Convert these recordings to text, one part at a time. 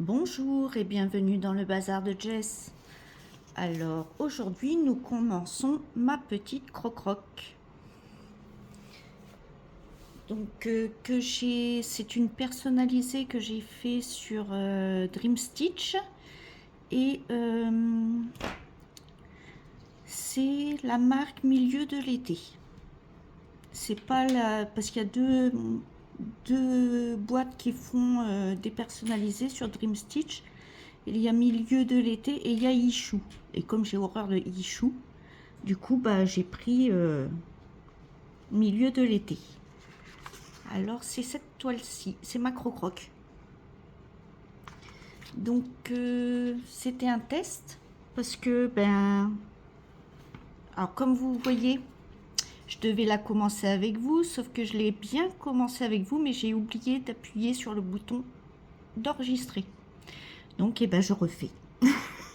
Bonjour et bienvenue dans le bazar de Jess. Alors aujourd'hui nous commençons ma petite croque-croque. Donc c'est une personnalisée que j'ai fait sur Dream Stitch et c'est la marque Milieu de l'été. C'est pas la parce qu'il y a deux boîtes qui font des personnalisés sur Dream Stitch. Il y a Milieu de l'été et il y a Ichou. Et comme j'ai horreur de Ichou, du coup bah j'ai pris Milieu de l'été. Alors c'est cette toile-ci, c'est ma croque-croque. Donc c'était un test parce que alors comme vous voyez, je devais la commencer avec vous, sauf que je l'ai bien commencé avec vous, mais j'ai oublié d'appuyer sur le bouton d'enregistrer. Donc je refais.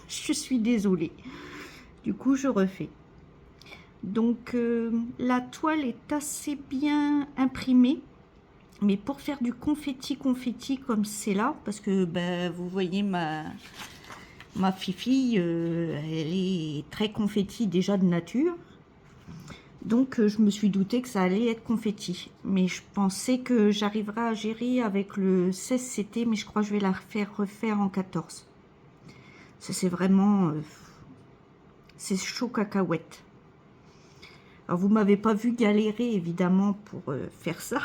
Je suis désolée. Du coup je refais. Donc la toile est assez bien imprimée, mais pour faire du confetti comme c'est là, parce que vous voyez ma fifille, elle est très confetti déjà de nature, donc je me suis douté que ça allait être confetti, mais je pensais que j'arriverais à gérer avec le 16CT, mais je crois que je vais la refaire en 14. Ça c'est vraiment c'est chaud cacahuète. Alors vous m'avez pas vu galérer évidemment pour faire ça,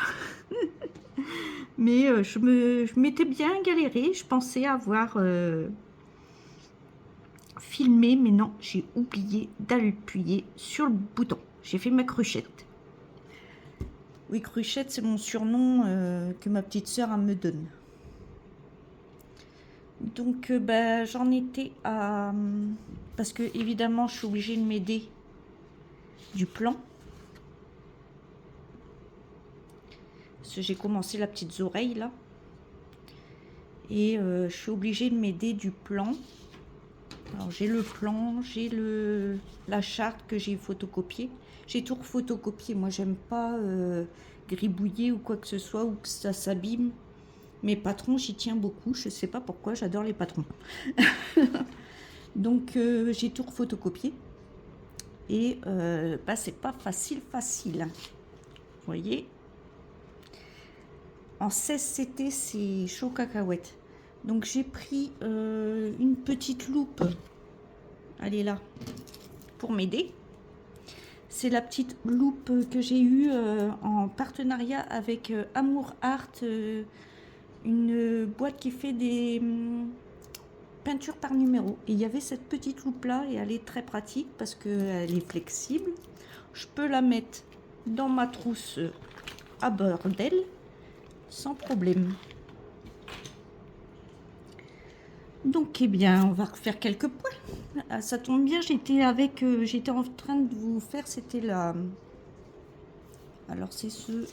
mais je m'étais bien galéré. Je pensais avoir filmé, mais non, j'ai oublié d'appuyer sur le bouton. J'ai fait ma cruchette. Oui, cruchette, c'est mon surnom que ma petite sœur me donne. Donc j'en étais à parce que évidemment je suis obligée de m'aider du plan. J'ai commencé la petite oreille là et je suis obligée de m'aider du plan. Alors j'ai le plan, j'ai la charte que j'ai photocopiée. J'ai tout photocopié. Moi j'aime pas gribouiller ou quoi que ce soit ou que ça s'abîme. Mes patrons, j'y tiens beaucoup. Je sais pas pourquoi, j'adore les patrons. Donc j'ai tout photocopié et c'est pas facile. Vous voyez, en 16CT c'est chaud cacahuète. Donc j'ai pris une petite loupe, elle est là, pour m'aider. C'est la petite loupe que j'ai eue en partenariat avec Amour Art, une boîte qui fait des peintures par numéro. Et il y avait cette petite loupe là et elle est très pratique parce qu'elle est flexible. Je peux la mettre dans ma trousse à bordel sans problème. Donc on va refaire quelques points. Ah, ça tombe bien, j'étais en train de vous faire, c'était la... Alors c'est ce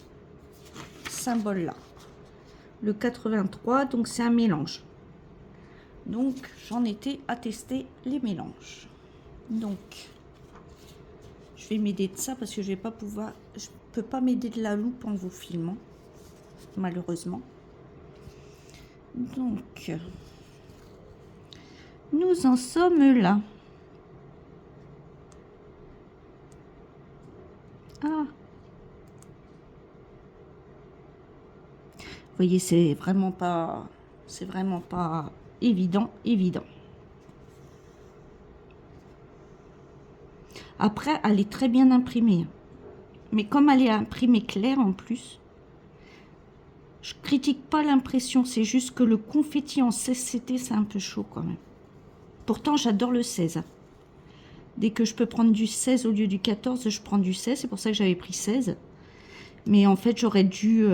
symbole là, le 83, donc c'est un mélange. Donc j'en étais à tester les mélanges. Donc je vais m'aider de ça parce que je peux pas m'aider de la loupe en vous filmant, malheureusement. Donc nous en sommes là. Ah, vous voyez, c'est vraiment pas évident. Après, elle est très bien imprimée, mais comme elle est imprimée claire en plus, je critique pas l'impression, c'est juste que le confetti en 16CT c'est un peu chaud quand même. Pourtant j'adore le 16. Dès que je peux prendre du 16 au lieu du 14, je prends du 16, c'est pour ça que j'avais pris 16. Mais en fait j'aurais dû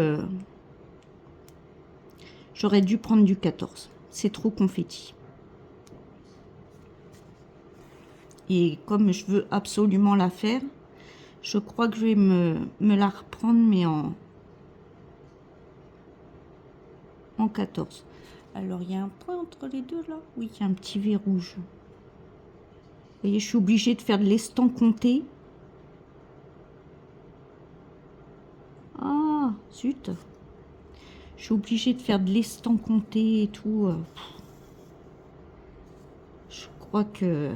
prendre du 14. C'est trop confetti. Et comme je veux absolument la faire, je crois que je vais me la reprendre, mais en 14. Alors il y a un point entre les deux là. Oui, il y a un petit V rouge. Vous voyez, je suis obligée de faire de l'estampe compté. Ah, zut. Je suis obligée de faire de l'estampe compté et tout. crois que...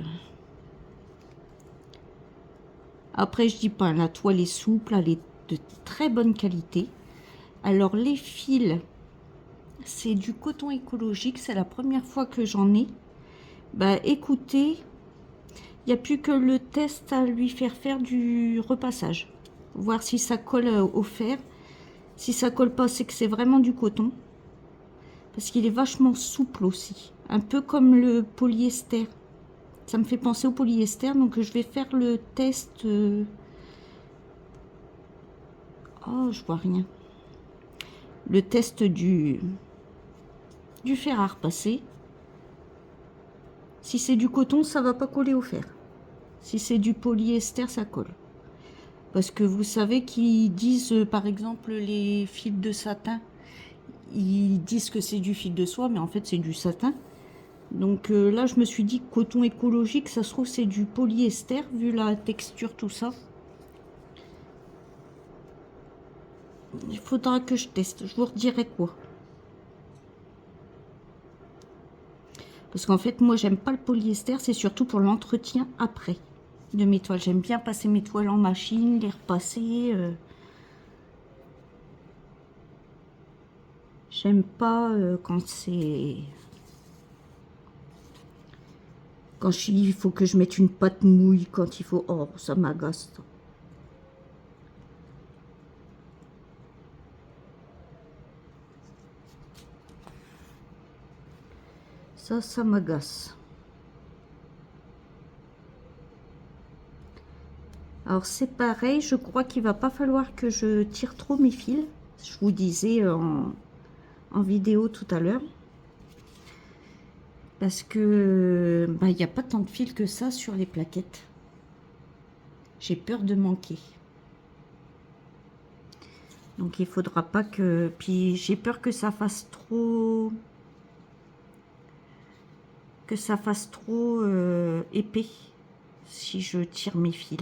Après, je dis pas, la toile est souple, elle est de très bonne qualité. Alors, les fils, c'est du coton écologique. C'est la première fois que j'en ai. Bah, écoutez, il n'y a plus que le test à lui faire du repassage. Voir si ça colle au fer. Si ça colle pas, c'est que c'est vraiment du coton. Parce qu'il est vachement souple aussi. Un peu comme le polyester. Ça me fait penser au polyester. Donc je vais faire le test. Oh, je vois rien. Le test du fer à repasser. Si c'est du coton, ça va pas coller au fer. Si c'est du polyester, ça colle. Parce que vous savez qu'ils disent, par exemple, les fils de satin, ils disent que c'est du fil de soie, mais en fait c'est du satin. Donc là, je me suis dit, coton écologique, ça se trouve c'est du polyester, vu la texture, tout ça. Il faudra que je teste, je vous redirai quoi. Parce qu'en fait, moi, j'aime pas le polyester, c'est surtout pour l'entretien après de mes toiles. J'aime bien passer mes toiles en machine, les repasser. J'aime pas quand c'est... Quand il faut que je mette une pâte mouille, quand il faut... Oh, ça m'agace. Ça m'agace. Alors c'est pareil, je crois qu'il va pas falloir que je tire trop mes fils. Je vous disais en vidéo tout à l'heure. Parce que il n'y a pas tant de fils que ça sur les plaquettes. J'ai peur de manquer. Donc il faudra pas que... Puis j'ai peur que ça fasse trop... Que ça fasse trop épais si je tire mes fils.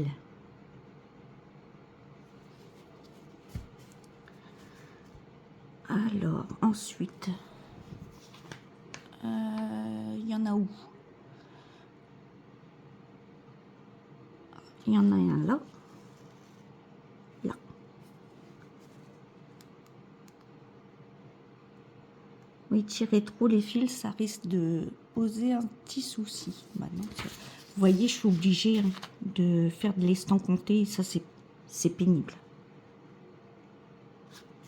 Alors, ensuite, il y en a où? Il y en a un là. Là. Oui, tirer trop les fils, ça risque de poser un petit souci. Maintenant, vous voyez, je suis obligée de faire de l'estampe compté. Ça, c'est pénible.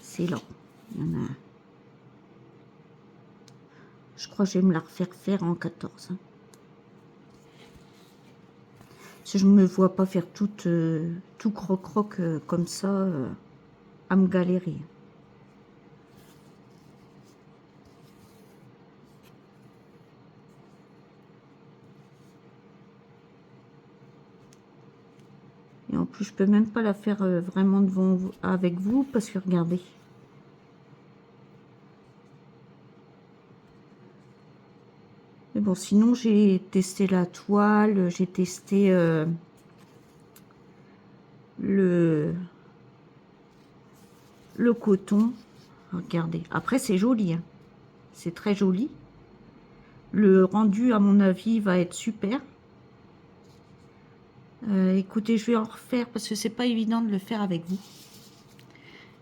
C'est là. Il y en a un. Je crois que je vais me la refaire faire en 14. Parce que je ne me vois pas faire tout croc-croc comme ça, à me galérer. Et en plus, je peux même pas la faire vraiment devant vous, avec vous, parce que regardez. Mais bon, sinon, j'ai testé la toile, j'ai testé le coton. Regardez. Après, c'est joli. Hein. C'est très joli. Le rendu, à mon avis, va être super. Écoutez, je vais en refaire parce que c'est pas évident de le faire avec vous.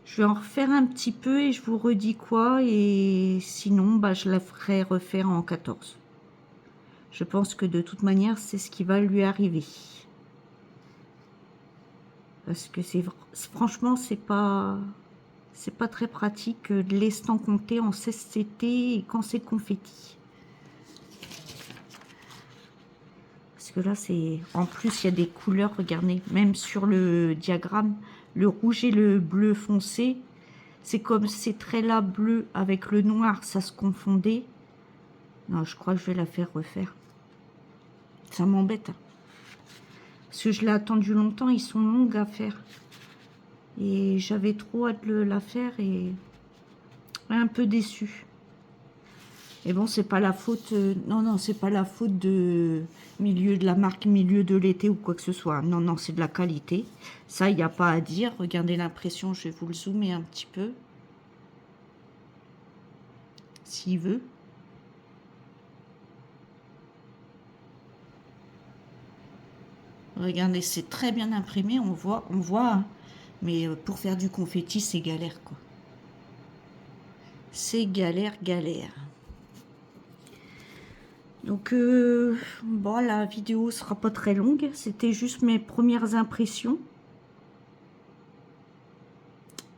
Je vais en refaire un petit peu et je vous redis quoi. Et sinon, je la ferai refaire en 14. Je pense que de toute manière, c'est ce qui va lui arriver. Parce que franchement, c'est pas très pratique de l'estampe compté en CCT et quand c'est confetti. Parce que là, c'est... En plus, il y a des couleurs, regardez, même sur le diagramme, le rouge et le bleu foncé, c'est comme ces traits-là bleus avec le noir, ça se confondait. Non, je crois que je vais la faire refaire. Ça m'embête. Parce que je l'ai attendu longtemps, ils sont longs à faire. Et j'avais trop hâte de la faire et un peu déçue. Et bon, c'est pas la faute... non, c'est pas la faute de milieu de la marque, milieu de l'été ou quoi que ce soit. Non, c'est de la qualité. Ça, il n'y a pas à dire. Regardez l'impression, je vais vous le zoomer un petit peu. S'il veut. Regardez, c'est très bien imprimé, on voit, hein. Mais pour faire du confetti, c'est galère, quoi. C'est galère, galère. Donc, bon, la vidéo sera pas très longue. C'était juste mes premières impressions.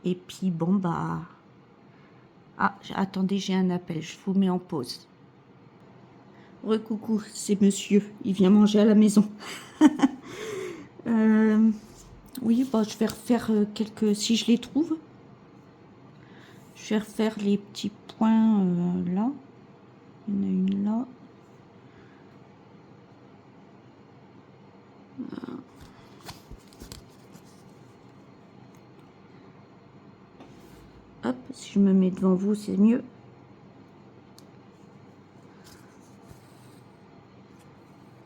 Et puis, bon, bah... Ah, attendez, j'ai un appel. Je vous mets en pause. Recoucou, c'est monsieur. Il vient manger à la maison. Oui, bah, je vais refaire quelques... Si je les trouve. Je vais refaire les petits points là. Il y en a une là. Hop, si je me mets devant vous, c'est mieux.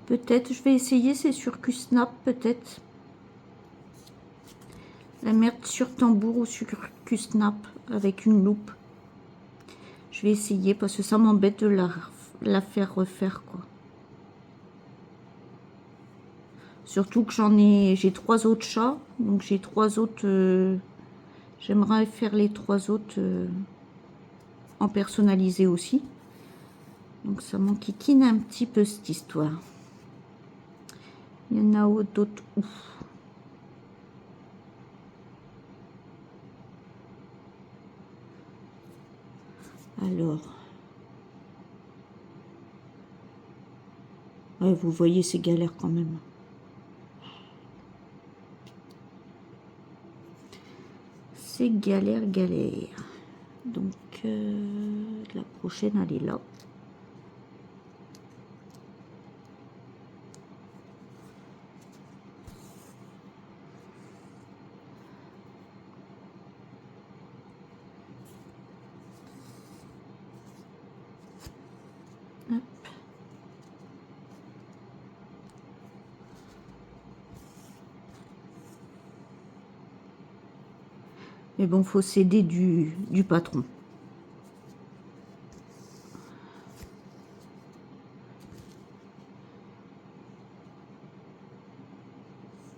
Peut-être, je vais essayer, c'est sur QSnap, peut-être. La merde sur tambour ou sur QSnap, avec une loupe. Je vais essayer, parce que ça m'embête de la faire refaire, quoi. Surtout que j'ai 3 autres chats, donc j'ai 3 autres... J'aimerais faire les 3 autres en personnalisé aussi. Donc ça m'enquiquine un petit peu cette histoire. Il y en a d'autres où? Alors. Ouais, vous voyez, c'est galère quand même. C'est galère, galère. Donc, la prochaine, elle est là. Hop. Mais bon, faut s'aider du patron.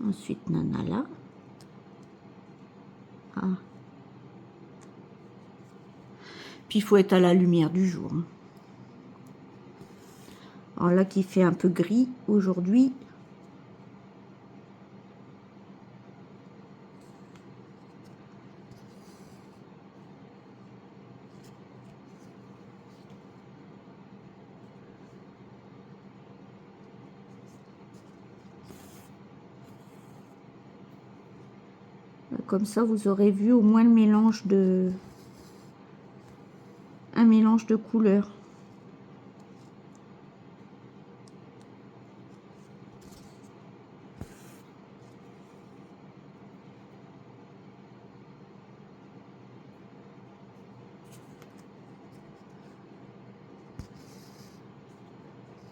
Ensuite, Nana là. Ah. Puis, il faut être à la lumière du jour. Hein. Alors là, qui fait un peu gris aujourd'hui. Comme ça, vous aurez vu au moins le mélange un mélange de couleurs.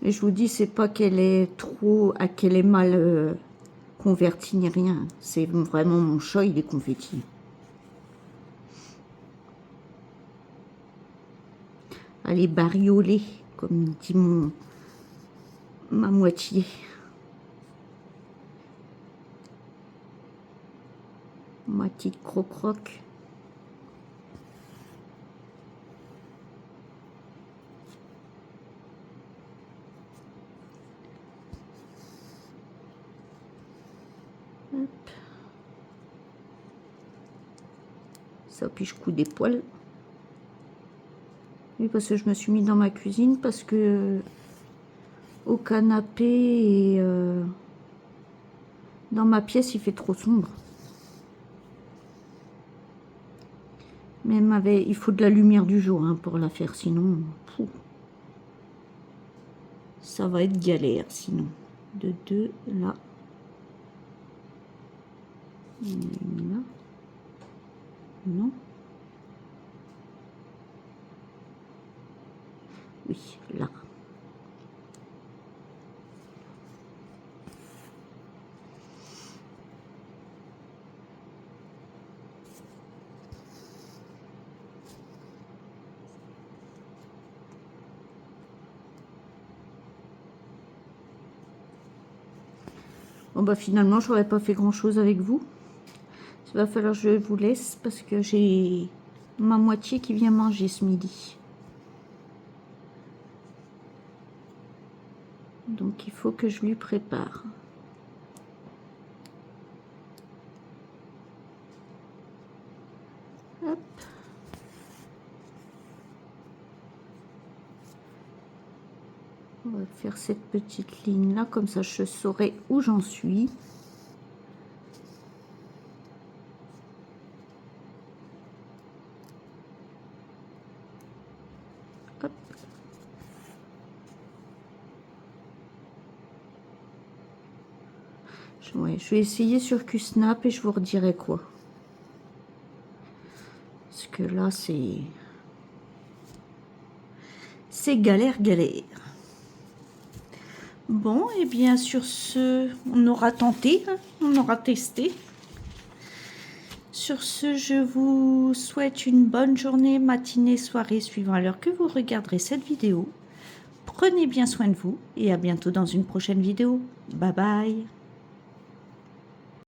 Et je vous dis, c'est pas qu'elle est qu'elle est mal convertie ni rien. C'est vraiment mon chat, il est confetti. Elle est bariolée, comme dit ma moitié. Ma petite croc-croc. Ça, puis je couds des poils. Oui, parce que je me suis mis dans ma cuisine, parce que au canapé et dans ma pièce, il fait trop sombre. Même avec, il faut de la lumière du jour hein, pour la faire, sinon, fou. Ça va être galère, sinon. De 2, là. Là. Non. Oui, là. Bon bah finalement j'aurais pas fait grand chose avec vous. Il va falloir que je vous laisse parce que j'ai ma moitié qui vient manger ce midi. Donc il faut que je lui prépare. Hop. On va faire cette petite ligne là, comme ça je saurai où j'en suis. Hop. Ouais, je vais essayer sur QSnap et je vous redirai quoi. Parce que là c'est galère. Bon, et bien sur ce, on aura tenté, hein, on aura testé. Sur ce, je vous souhaite une bonne journée, matinée, soirée, suivant l'heure que vous regarderez cette vidéo. Prenez bien soin de vous et à bientôt dans une prochaine vidéo. Bye bye.